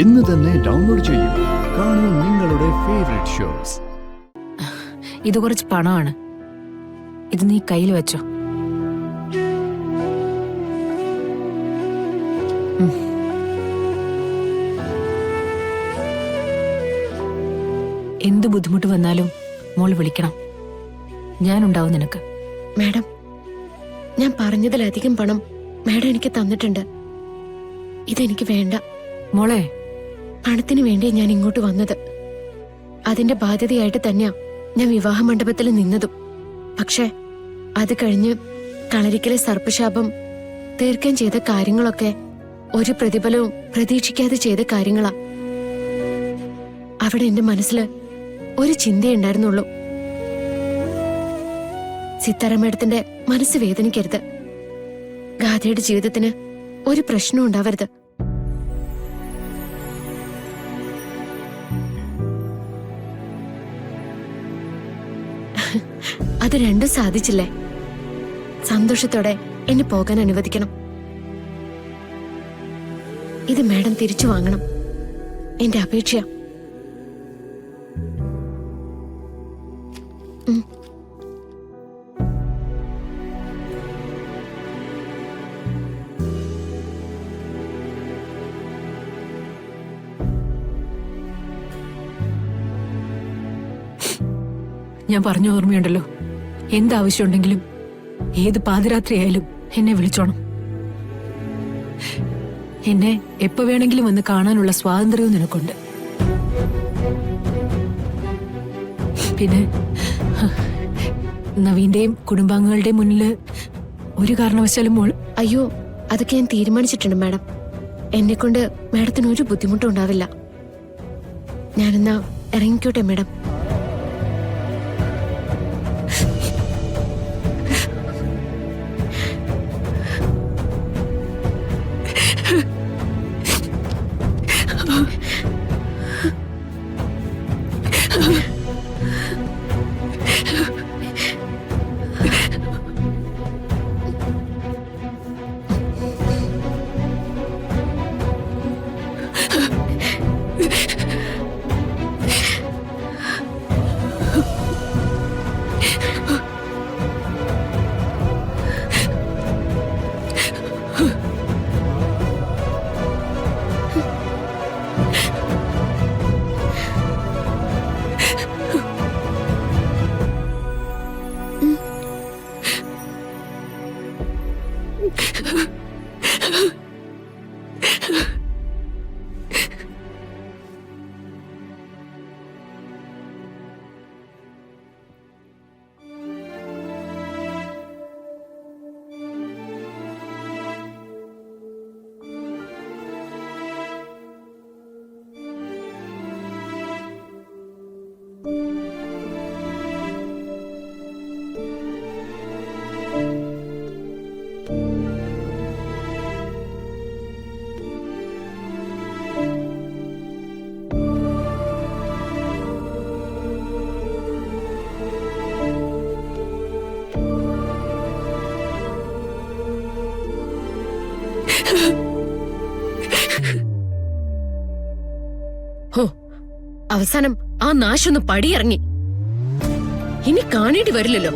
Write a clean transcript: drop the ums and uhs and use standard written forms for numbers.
ഇന്ന് തന്നെ ഡൗൺലോഡ് ചെയ്യൂ. കാണൂ നിങ്ങളുടെ ഫേവറേറ്റ് ഷോസ്. ഇത് കുറച്ച് പണമാണ്. ഇത് നീ കയ്യിൽ വെച്ചോ. എന്ത് ബുദ്ധിമുട്ട് വന്നാലും മോള് വിളിക്കണം. ഞാനുണ്ടാവും നിനക്ക്. മാഡം, ഞാൻ പറഞ്ഞതിലധികം പണം മാഡം എനിക്ക് തന്നിട്ടുണ്ട്. ഇതെനിക്ക് വേണ്ട. മോളെ, പണത്തിന് വേണ്ടി ഞാൻ ഇങ്ങോട്ട് വന്നത്. അതിന്റെ ബാധ്യതയായിട്ട് തന്നെയാ ഞാൻ വിവാഹ മണ്ഡപത്തിൽ നിന്നതും. പക്ഷെ അത് കഴിഞ്ഞ് കളരിക്കലെ സർപ്പശാപം തീർക്കാൻ ചെയ്ത കാര്യങ്ങളൊക്കെ ഒരു പ്രതിഫലവും പ്രതീക്ഷിക്കാതെ ചെയ്ത കാര്യങ്ങളാ. അവിടെ എന്റെ മനസ്സില് ഒരു ചിന്തയുണ്ടായിരുന്നുള്ളൂ. സിത്താര മേഡത്തിന്റെ മനസ്സ് വേദനിക്കരുത്. ഗാഥയുടെ ജീവിതത്തിന് ഒരു പ്രശ്നവും ഉണ്ടാവരുത്. അത് രണ്ടും സാധിച്ചില്ലേ? സന്തോഷത്തോടെ എന്നെ പോകാൻ അനുവദിക്കണം. ഇത് മാഡം തിരിച്ചു വാങ്ങണം. എന്റെ അപേക്ഷയാ. ഞാൻ പറഞ്ഞ ഓർമ്മയുണ്ടല്ലോ, എന്താവശ്യമുണ്ടെങ്കിലും ഏത് പാതിരാത്രിയായാലും എന്നെ വിളിച്ചോണം. എന്നെ എപ്പോ വേണമെങ്കിലും വന്ന് കാണാനുള്ള സ്വാതന്ത്ര്യവും നിനക്കുണ്ട്. പിന്നെ നവീന്റെയും കുടുംബാംഗങ്ങളുടെയും മുന്നില് ഒരു കാരണവശാലും മോൾ. അയ്യോ, അതൊക്കെ ഞാൻ തീരുമാനിച്ചിട്ടുണ്ട് മാഡം. എന്നെ കൊണ്ട് മാഡത്തിന് ഒരു ബുദ്ധിമുട്ടും ഉണ്ടാവില്ല. ഞാനെന്നാ ഇറങ്ങിക്കോട്ടെ മാഡം. ഹോ, അവസാനം ആ നാശൊന്ന് പടിയിറങ്ങി. ഇനി കാണേണ്ടി വരില്ലല്ലോ.